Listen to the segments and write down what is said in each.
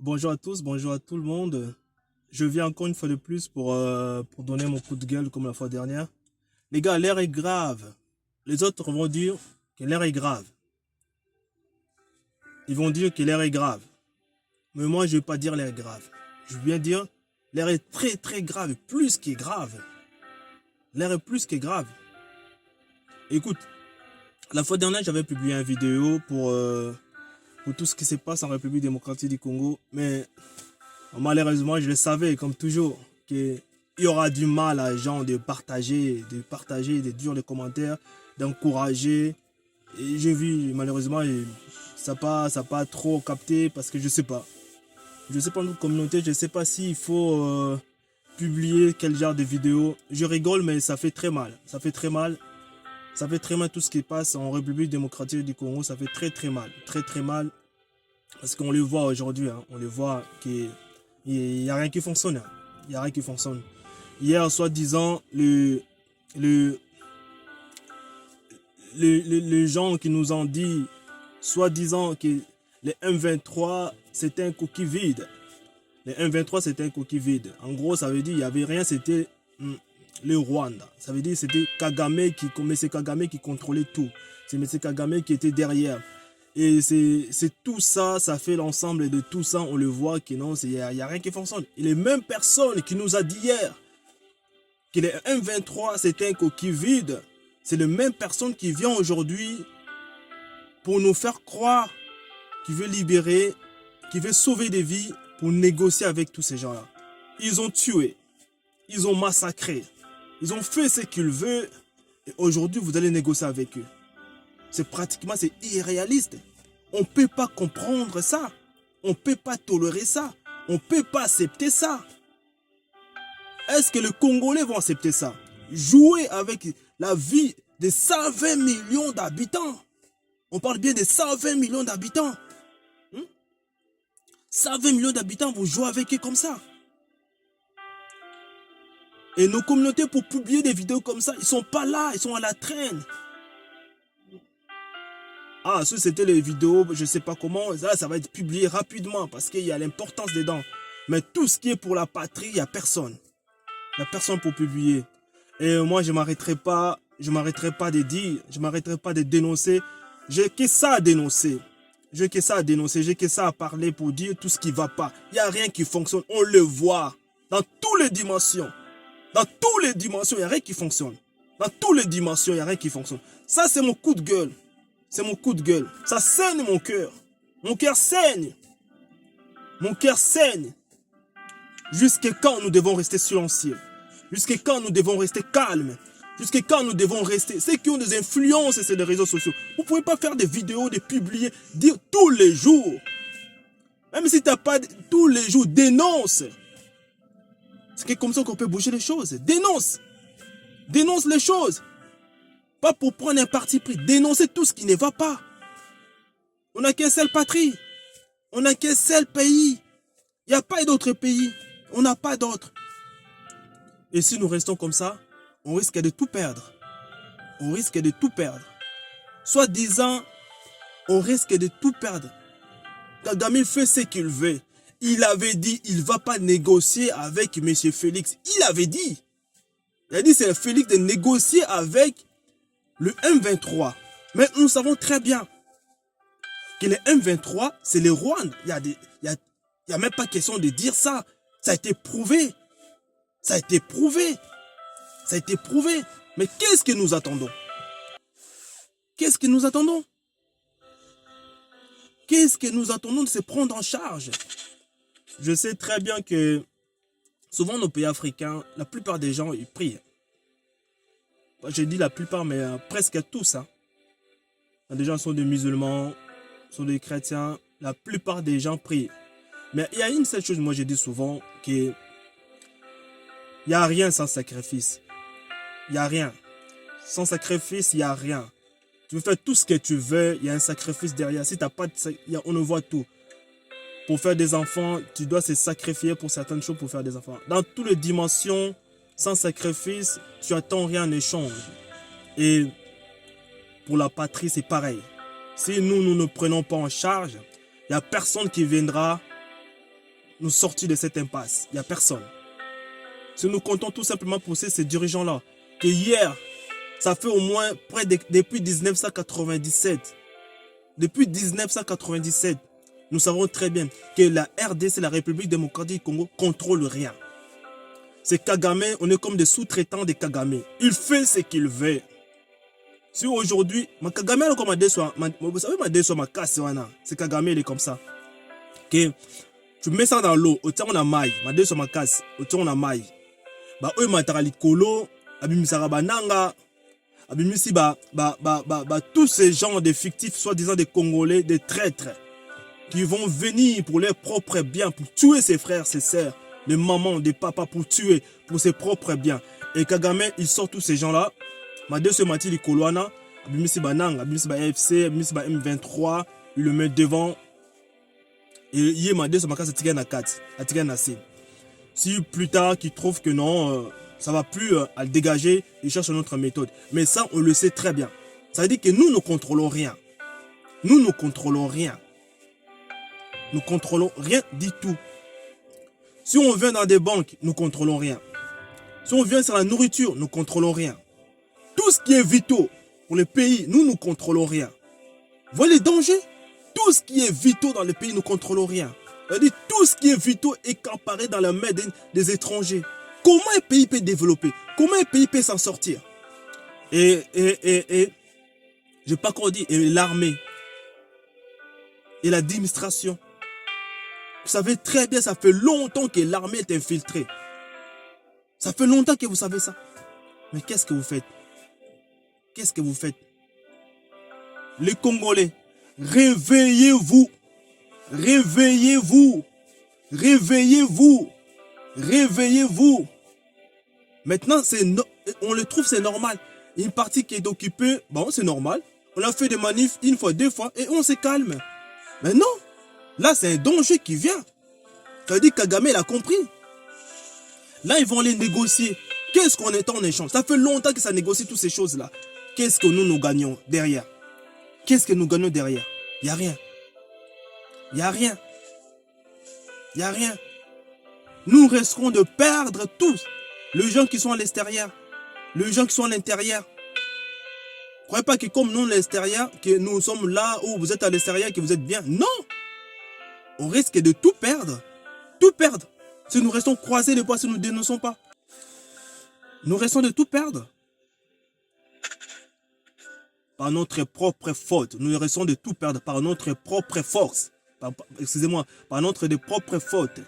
Bonjour à tous, bonjour à tout le monde. Je viens encore une fois de plus pour donner mon coup de gueule comme la fois dernière. Les gars, l'air est grave. Les autres vont dire que l'air est grave. Ils vont dire que l'air est grave. Mais moi, je ne vais pas dire l'air est grave. Je viens dire l'air est très très grave, plus que grave. L'air est plus que grave. Écoute, la fois dernière, j'avais publié une vidéo pour tout ce qui se passe en République démocratique du Congo. Mais malheureusement, je le savais, comme toujours, qu'il y aura du mal à gens de partager, de dire les commentaires, d'encourager. Et j'ai vu, malheureusement, ça pas trop capté parce que je sais pas. Je sais pas notre communauté, je sais pas s'il faut publier quel genre de vidéo. Je rigole, mais ça fait très mal. Ça fait très mal. Ça fait très mal tout ce qui passe en République démocratique du Congo. Ça fait très très mal. Très très mal. Parce qu'on le voit aujourd'hui. Hein, on le voit qu'il n'y a rien qui fonctionne. Hein. Il n'y a rien qui fonctionne. Hier, soi-disant, les gens qui nous ont dit, soi-disant, que les M23, c'était un coquille vide. Les M23, c'était un coquille vide. En gros, ça veut dire qu'il n'y avait rien, c'était le Rwanda. Ça veut dire que c'était Kagame qui contrôlait tout. C'est M. Kagame qui était derrière. Et c'est tout ça, ça fait l'ensemble de tout ça, on le voit que non, il n'y a rien qui fonctionne. Et les mêmes personnes qui nous a dit hier que les M23 c'était un coquille vide, c'est les mêmes personnes qui viennent aujourd'hui pour nous faire croire qu'ils veulent libérer, qu'ils veulent sauver des vies pour négocier avec tous ces gens-là. Ils ont tué, ils ont massacré, ils ont fait ce qu'ils veulent et aujourd'hui vous allez négocier avec eux. C'est irréaliste. On ne peut pas comprendre ça. On ne peut pas tolérer ça. On ne peut pas accepter ça. Est-ce que les Congolais vont accepter ça? Jouer avec la vie de 120 millions d'habitants. On parle bien de 120 millions d'habitants. 120 millions d'habitants, vous jouez avec eux comme ça. Et nos communautés, pour publier des vidéos comme ça, ils ne sont pas là, ils sont à la traîne. Ah, si c'était les vidéos, je ne sais pas comment, ça va être publié rapidement parce qu'il y a l'importance dedans. Mais tout ce qui est pour la patrie, il n'y a personne. Il n'y a personne pour publier. Et moi, je ne m'arrêterai pas de dire, je ne m'arrêterai pas de dénoncer. J'ai que ça à dénoncer. J'ai que ça à dénoncer, j'ai que ça à parler pour dire tout ce qui ne va pas. Il n'y a rien qui fonctionne, on le voit. Dans toutes les dimensions. Dans toutes les dimensions, il n'y a rien qui fonctionne. Dans toutes les dimensions, il n'y a rien qui fonctionne. Ça, c'est mon coup de gueule. C'est mon coup de gueule. Ça saigne mon cœur. Mon cœur saigne. Mon cœur saigne. Jusqu'à quand nous devons rester silencieux? Jusqu'à quand nous devons rester calmes? Jusqu'à quand nous devons rester... Ceux qui ont des influences sur les réseaux sociaux, vous ne pouvez pas faire des vidéos, de publier, dire tous les jours. Même si tu n'as pas... Tous les jours, dénonce. C'est comme ça qu'on peut bouger les choses. Dénonce. Dénonce les choses. Pas pour prendre un parti pris. Dénoncer tout ce qui ne va pas. On n'a qu'un seul patrie. On n'a qu'un seul pays. Il n'y a pas d'autres pays. On n'a pas d'autres. Et si nous restons comme ça, on risque de tout perdre. On risque de tout perdre. Soit disant, on risque de tout perdre. Kagame fait ce qu'il veut. Il avait dit, il ne va pas négocier avec M. Félix. Il avait dit. Il a dit, c'est Félix de négocier avec le M23. Mais nous savons très bien que le M23, c'est le Rwanda. Il y a même pas question de dire ça. Ça a été prouvé. Ça a été prouvé. Ça a été prouvé. Mais qu'est-ce que nous attendons? Qu'est-ce que nous attendons? Qu'est-ce que nous attendons de se prendre en charge? Je sais très bien que souvent nos pays africains, la plupart des gens, ils prient. Je dis la plupart, mais presque tous. Hein. Des gens sont des musulmans, sont des chrétiens. La plupart des gens prient. Mais il y a une seule chose, moi je dis souvent, qu'il n'y a rien sans sacrifice. Il n'y a rien. Sans sacrifice, il n'y a rien. Tu veux faire tout ce que tu veux, il y a un sacrifice derrière. Si t'as pas de, on le voit tout. Pour faire des enfants, tu dois se sacrifier pour certaines choses pour faire des enfants. Dans toutes les dimensions, sans sacrifice, tu attends rien en échange. Et pour la patrie, c'est pareil. Si nous ne prenons pas en charge, il n'y a personne qui viendra nous sortir de cette impasse. Il n'y a personne. Si nous comptons tout simplement pousser ces dirigeants-là, que hier, ça fait au moins depuis 1997. Depuis 1997, nous savons très bien que la RDC, la République démocratique du Congo, contrôle rien. C'est Kagame, on est comme des sous-traitants de Kagame. Il fait ce qu'il veut. Si aujourd'hui, Kagame, vous savez, ma casse, c'est Kagame, il est comme ça. Que tu mets ça dans l'eau, au temps on a maille, ma casse, au temps on a maille. Bah, eux, matara likolo, abimisara bananga, abimisi tous ces gens de fictifs, soi-disant des Congolais, des traîtres, qui vont venir pour leurs propres biens, pour tuer ses frères, ses sœurs, les mamans, des papas, pour tuer, pour ses propres biens. Et Kagame, il sort tous ces gens-là, ce mati likolo, abimisi bananga, abimisi ba AFC, abimisi ba M23, il le met devant. Et il est sur ma case à tirer na C. Si plus tard, qu'il trouve que non, ça ne va plus à le dégager, il cherche une autre méthode. Mais ça, on le sait très bien. Ça veut dire que nous ne contrôlons rien. Nous ne contrôlons rien. Nous ne contrôlons rien du tout. Si on vient dans des banques, nous ne contrôlons rien. Si on vient sur la nourriture, nous ne contrôlons rien. Tout ce qui est vitaux pour le pays, nous ne contrôlons rien. Vous voyez les dangers? Tout ce qui est vitaux dans le pays, nous ne contrôlons rien. C'est-à-dire tout ce qui est vitaux est accaparé dans la main des étrangers. Comment un pays peut développer? Comment un pays peut s'en sortir? Je n'ai pas encore dit, et l'armée, et l'administration. Vous savez très bien, ça fait longtemps que l'armée est infiltrée. Ça fait longtemps que vous savez ça. Mais qu'est-ce que vous faites? Qu'est-ce que vous faites? Les Congolais, réveillez-vous. Réveillez-vous. Réveillez-vous. Réveillez-vous. Maintenant, on le trouve, c'est normal. Une partie qui est occupée, bon, c'est normal. On a fait des manifs une fois, deux fois, et on se calme. Mais non. Là, c'est un danger qui vient. Ça veut dire que Kagame, il a compris. Là, ils vont aller négocier. Qu'est-ce qu'on est en échange? Ça fait longtemps que ça négocie toutes ces choses-là. Qu'est-ce que nous gagnons derrière? Qu'est-ce que nous gagnons derrière? Il n'y a rien. Il n'y a rien. Il n'y a rien. Nous risquons de perdre tous. Les gens qui sont à l'extérieur. Les gens qui sont à l'intérieur. Ne croyez pas que comme nous, à l'extérieur, que nous sommes là où vous êtes à l'extérieur, que vous êtes bien. Non. On risque de tout perdre. Tout perdre. Si nous restons croisés les bras, si nous ne dénonçons pas. Nous restons de tout perdre. Par notre propre faute. Nous restons de tout perdre par notre propre force. Excusez-moi, par notre propre faute.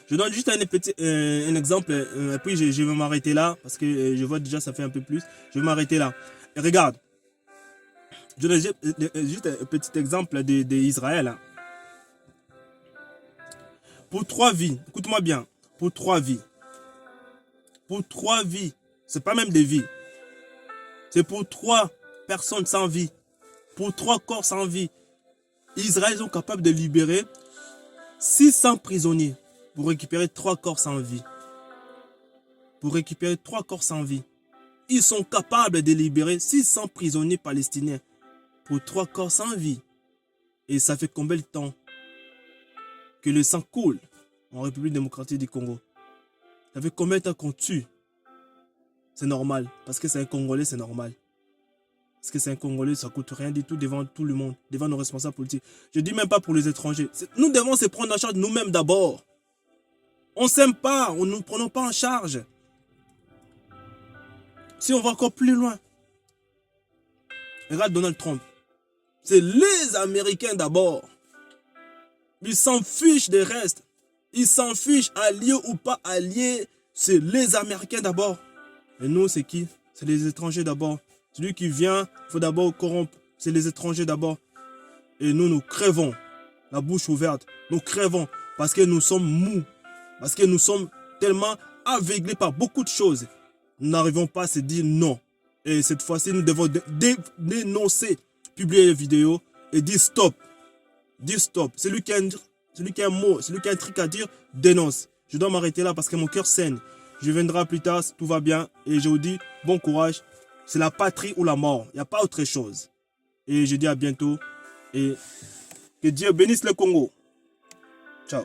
Je donne juste un exemple, et puis je vais m'arrêter là, parce que je vois déjà ça fait un peu plus. Je vais m'arrêter là. Et regarde, je donne juste un petit exemple d'Israël. Hein. Pour 3 vies, écoute-moi bien, pour 3 vies, c'est pas même des vies, c'est pour 3 personnes sans vie, pour 3 corps sans vie. Israël sont capables de libérer 600 prisonniers pour récupérer 3 corps sans vie. Pour récupérer 3 corps sans vie. Ils sont capables de libérer 600 prisonniers palestiniens pour 3 corps sans vie. Et ça fait combien de temps que le sang coule en République démocratique du Congo? Ça fait combien de temps qu'on tue? C'est normal. Parce que c'est un Congolais, c'est normal. Parce que c'est un Congolais, ça ne coûte rien du tout devant tout le monde, devant nos responsables politiques. Je ne dis même pas pour les étrangers. Nous devons se prendre en charge nous-mêmes d'abord. On ne s'aime pas, on ne nous prenons pas en charge. Si on va encore plus loin, regarde Donald Trump. C'est les Américains d'abord. Ils s'en fichent des restes. Ils s'en fichent, alliés ou pas alliés. C'est les Américains d'abord. Et nous, c'est qui? C'est les étrangers d'abord. Celui qui vient, il faut d'abord corrompre. C'est les étrangers d'abord. Et nous crevons. La bouche ouverte. Nous crevons parce que nous sommes mous. Parce que nous sommes tellement aveuglés par beaucoup de choses. Nous n'arrivons pas à se dire non. Et cette fois-ci, nous devons dénoncer, publier les vidéos et dire stop. Dire stop. Celui qui a un mot, celui qui a un truc à dire, dénonce. Je dois m'arrêter là parce que mon cœur saigne. Je viendrai plus tard, tout va bien. Et je vous dis bon courage. C'est la patrie ou la mort. Il n'y a pas autre chose. Et je dis à bientôt. Et que Dieu bénisse le Congo. Ciao.